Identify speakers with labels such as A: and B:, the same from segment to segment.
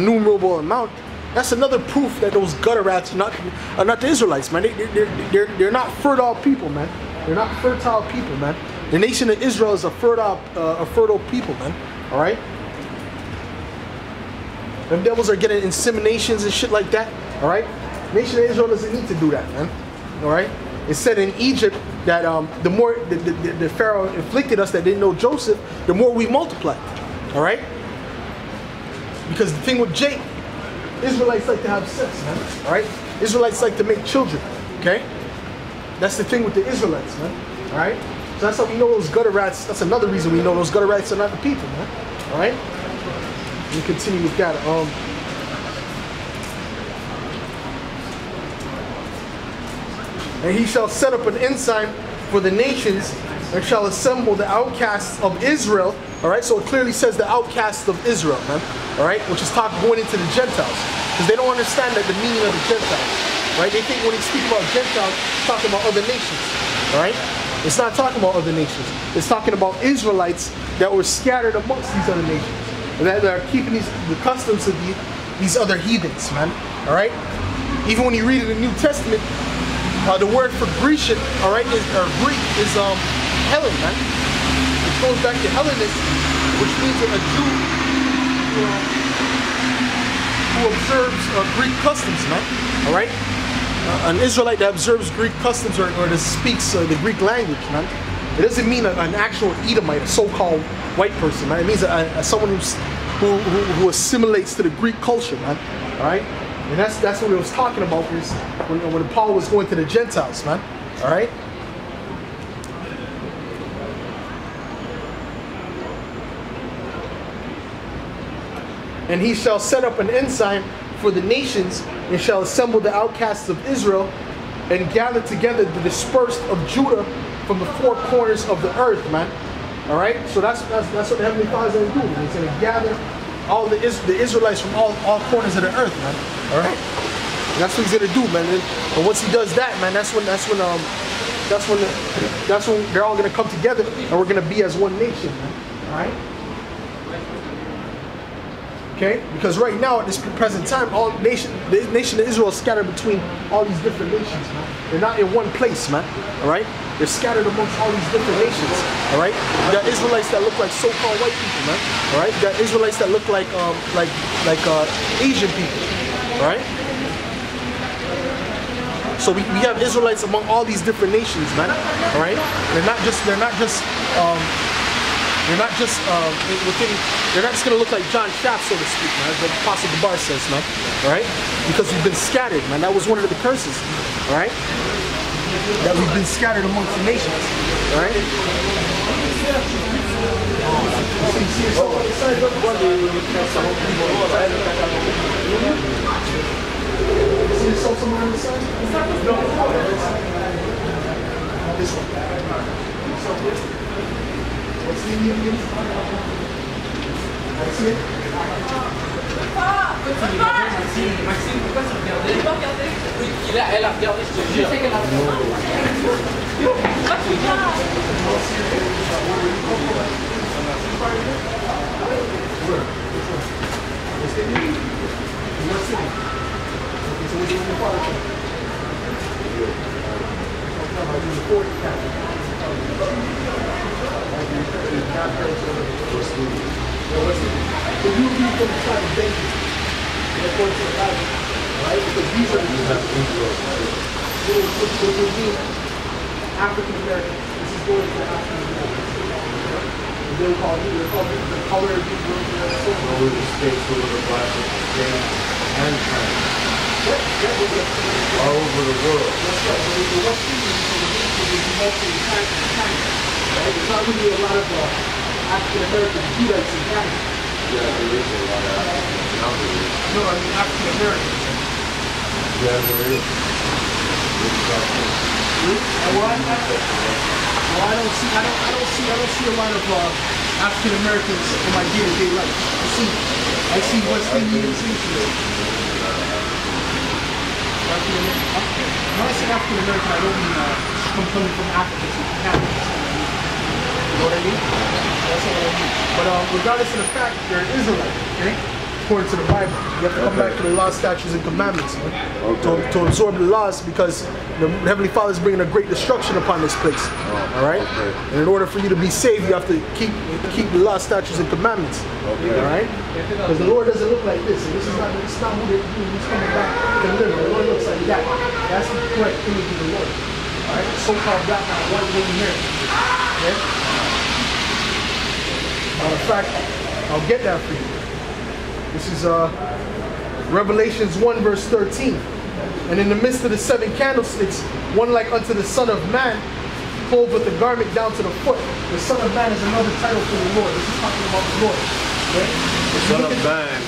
A: innumerable amount, that's another proof that those gutter rats are not the Israelites, man. They're not fertile people, man. They're not fertile people, man. The nation of Israel is a fertile people, man. All right. Them devils are getting inseminations and shit like that. All right. The nation of Israel doesn't need to do that, man. All right. It said in Egypt that the more the Pharaoh inflicted us that didn't know Joseph, the more we multiplied. All right. Because the thing with Jake, Israelites like to have sex, man. All right. Israelites like to make children. Okay. That's the thing with the Israelites, man. All right. So that's how we know those gutter rats. That's another reason we know those gutter rats are not the people, man. All right. Let me continue with that. And he shall set up an ensign for the nations and shall assemble the outcasts of Israel. All right. So it clearly says the outcasts of Israel, man. All right. Which is going into the Gentiles, because they don't understand that the meaning of the Gentiles. Right. They think when he speaks about Gentiles, he's talking about other nations. All right. It's not talking about other nations. It's talking about Israelites that were scattered amongst these other nations, that are keeping the customs of these other heathens, man. All right. Even when you read in the New Testament, the word for Grecian, all right, or Greek is Hellen, man. It goes back to Hellenist, which means a Jew who observes Greek customs, man. All right. An Israelite that observes Greek customs or that speaks the Greek language, man. It doesn't mean an actual Edomite, a so-called white person, man. It means someone who assimilates to the Greek culture, man. All right, and that's what it was talking about when Paul was going to the Gentiles, man. All right. And he shall set up an ensign for the nations, and shall assemble the outcasts of Israel, and gather together the dispersed of Judah from the four corners of the earth, man. All right. So that's what the Heavenly Father's going to do. He's going to gather all the Israelites from all corners of the earth, man. All right. And that's what he's going to do, man. And once he does that, man, that's when they're all going to come together, and we're going to be as one nation, man. All right. Okay, because right now at this present time, the nation of Israel is scattered between all these different nations, man. They're not in one place, man. All right, they're scattered amongst all these different nations. All right, you got Israelites that look like so-called white people, man. All right, you got Israelites that look like Asian people. All right. So we have Israelites among all these different nations, man. All right, they're not just gonna look like John Shaft, so to speak, man, as the Apostle Gabar says, man. All right? Because we've been scattered, man. That was one of the curses, all right? That we've been scattered amongst the nations, all right? See yourself on the side, see yourself somewhere on the side? No. This one. What's the name again? See it?
B: Maxime, pourquoi tu regardais? Je peux regarder. Oui, elle a regardé, je te jure. Je sais qu'elle a regardé.
A: So you would be from the tribe of David, according to the Bible, right? Because these are the which would mean African American. This is going to the African American. They're called the color of people.
C: Over the states, over the black, and China. All over the world.
A: That's right. So the West Indians is mostly China. Right? There's not really a lot of African American Judites in Canada.
C: Yeah, there is a lot of numbers.
A: No, I mean African Americans.
C: Yeah, there is.
A: Well, I don't see a lot of African Americans in my day-to-day life. I see West Indians. When I say African American, I don't mean coming from Africa to Canada. You know what I mean? That's what I mean. But regardless of the fact, they're Israelites, okay? according to the Bible. You have to come back to the law, statutes, and commandments, man, to absorb the laws, because the Heavenly Father is bringing a great destruction upon this place. All right. And in order for you to be saved, you have to keep the law, statutes, and commandments. All right. Because the Lord doesn't look like this. And this is not who He's coming back to live. The Lord looks like that. That's the correct image of the Lord. All right. So-called black man, white woman here. Okay. Matter of fact, I'll get that for you. This is Revelations 1 verse 13. And in the midst of the 7 candlesticks, one like unto the Son of Man, clothed with the garment down to the foot. The Son of Man is another title for the Lord. This is talking about the Lord. Okay?
D: The Son of Man.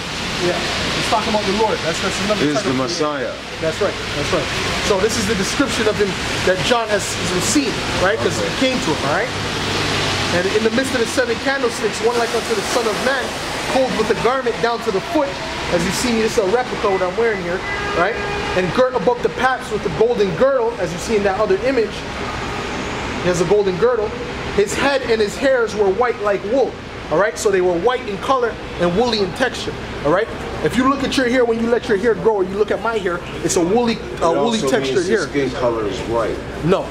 A: Yeah, it's talking about the Lord. That's another title.
D: Is the Messiah.
A: That's right. That's right. So this is the description of him that John has received, right? Because he came to him, all right? And in the midst of the 7 candlesticks, one like unto the Son of Man, clothed with a garment down to the foot. As you see me, this is a replica of what I'm wearing here, right? And girt above the paps with a golden girdle, as you see in that other image. He has a golden girdle. His head and his hairs were white like wool. All right, so they were white in color and woolly in texture. All right, if you look at your hair, when you let your hair grow, or you look at my hair, it's a woolly textured hair.
D: Skin color is white.
A: No,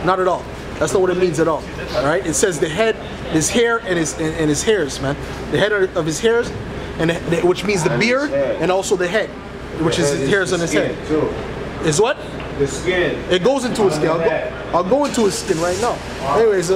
A: not at all. That's not what it means at all. All right, it says the head, his hair, and his hairs, man. The head of his hairs, which means the beard, and also the head, which is his hairs on his head. Is what?
D: The skin.
A: It goes into his skin. I'll go into his skin right now. Anyways,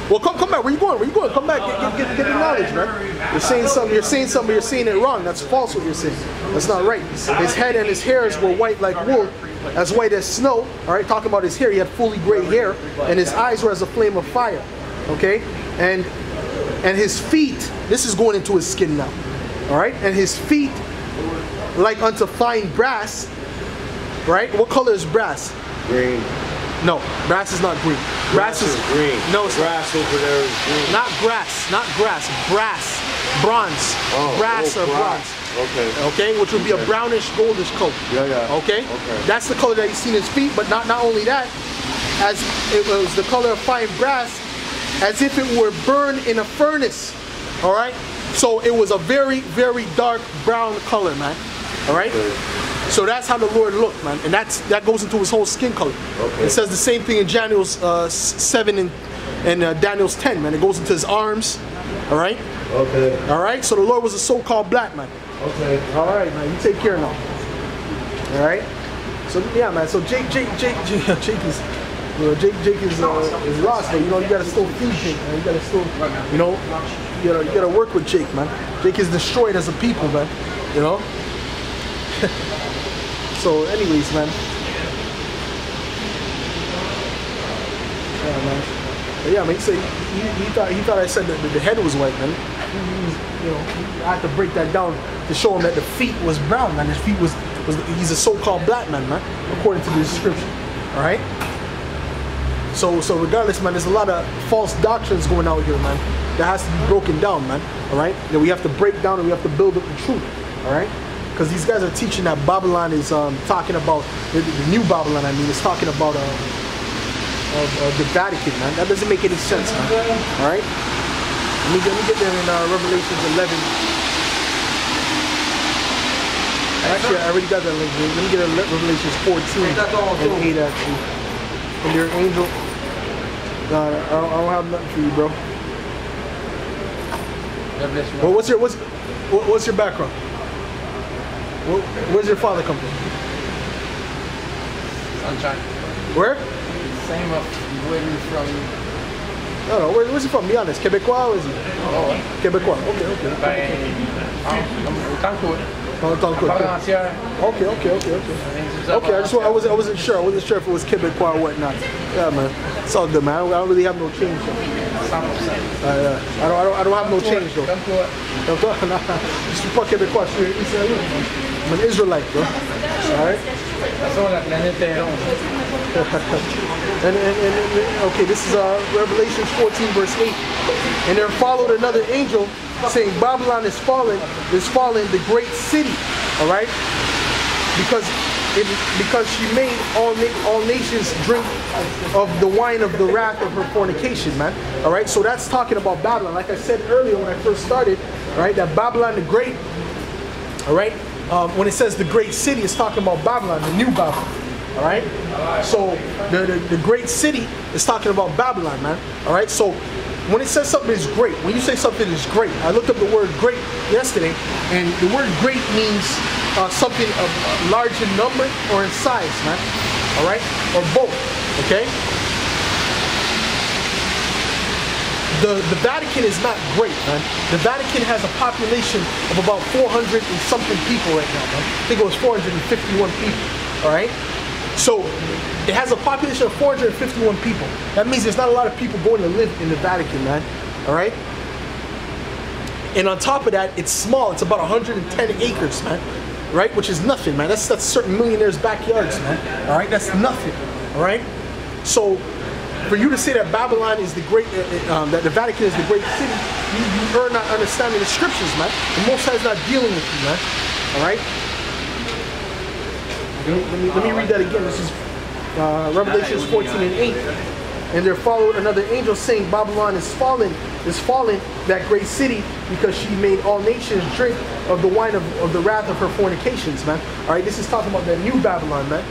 A: well, come back. Where you going? Where you going? Come back. Get the knowledge, man. You're saying something. You're saying something. You're saying it wrong. That's false. What you're saying. That's not right. His head and his hairs were white like wool, as white as snow. All right. Talking about his hair, he had fully gray hair, and his eyes were as a flame of fire. Okay. And his feet. This is going into his skin now. All right. And his feet, like unto fine brass. Right. What color is brass?
D: Green.
A: No, brass is not green. Brass is
D: green.
A: No, it's
D: grass over there is green.
A: not grass. Not grass. Brass. Bronze. Brass or bronze.
D: Okay.
A: Okay, which would be a brownish, goldish coat.
D: Yeah.
A: Okay. That's the color that you see in his feet. But not only that, as it was the color of fine brass, as if it were burned in a furnace. All right. So it was a very, very dark brown color, man. All right. So that's how the Lord looked, man, and that goes into his whole skin color. Okay. It says the same thing in Daniel's 7 and Daniel's 10, man. It goes into his arms, all right?
D: Okay.
A: All right. So the Lord was a so-called black man.
D: Okay.
A: All right, man. You take care now. All right. So yeah, man. So Jake is. Jake is lost, but you know you gotta still feed Jake, man. You gotta still, you gotta work with Jake, man. Jake is destroyed as a people, man. You know. So, anyways, man. Yeah, man. But yeah, man. He thought I said that the head was white, man. I had to break that down to show him that the feet was brown, man. His feet was he's a so-called black man, man, according to the description. All right. So regardless, man, there's a lot of false doctrines going out here, man. That has to be broken down, man. All right. That we have to break down and we have to build up the truth. All right. Because these guys are teaching that Babylon is talking about the new Babylon. I mean, it's talking about the Vatican, man. That doesn't make any sense, man. All right. Let me get there in Revelation 11. Actually, I already got that link. Let me get Revelation 14 and 8 actually. And their angel. Nah, I don't have nothing for you, bro. Well, what's your background? Where's your father come from?
B: Sunshine.
A: Where?
B: Same of where you from.
A: No, where's he from? Be honest. Quebecois or is he?
B: Oh.
A: Quebecois. Okay. Okay, I wasn't sure. I wasn't sure if it was Quebecois or whatnot. Yeah, man. It's all good, man. I don't really have no change. I don't have no change though. Je suis pas Québécois, je suis Israélien. I'm an Israelite, bro. Alright? And okay, this is Revelation 14 verse 8. And there followed another angel saying, Babylon is fallen, the great city. Alright? Because she made all nations drink of the wine of the wrath of her fornication, man. All right, so that's talking about Babylon. Like I said earlier when I first started, right, that Babylon the Great All right. When it says the great city, it's talking about Babylon, the new Babylon. All right. So the great city is talking about Babylon, man. All right. So when it says something is great, when you say something is great, I looked up the word great yesterday, and the word great means something of large in number or in size, man. All right, or both. Okay. The Vatican is not great, man. The Vatican has a population of about 400 and something people right now, man. I think it was 451 people. All right. So it has a population of 451 people. That means there's not a lot of people going to live in the Vatican, man. All right. And on top of that, it's small. It's about 110 acres, man. Right, which is nothing, man. That's certain millionaires' backyards, man. All right, that's nothing. All right. So for you to say that Babylon is the great, that the Vatican is the great city, you are not understanding the scriptures, man. The Most High is not dealing with you, man. All right. Let me read that again. This is Revelations 14:8. And there followed another angel saying, Babylon is fallen, that great city, because she made all nations drink of the wine of the wrath of her fornications, man. All right, this is talking about the new Babylon, man.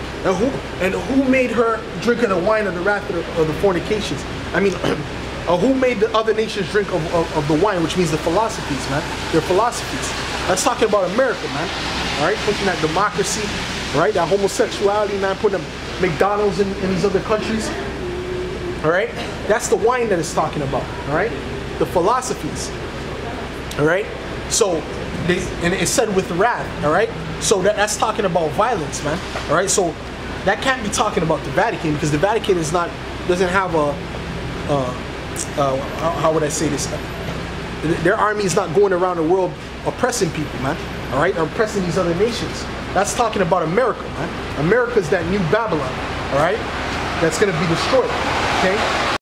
A: And who made her drink of the wine of the wrath of the fornications? I mean, who made the other nations drink of the wine, which means the philosophies, man. Their philosophies. That's talking about America, man. All right, pushing that democracy, right? That homosexuality, man. Putting McDonald's in these other countries. All right, that's the wine that it's talking about. All right, the philosophies. All right, so and it said with wrath. All right, so that's talking about violence, man. All right, so that can't be talking about the Vatican, because the Vatican doesn't have a how would I say this? Their army is not going around the world oppressing people, man. All right, or oppressing these other nations. That's talking about America, man. America's that new Babylon. All right, that's going to be destroyed. Okay.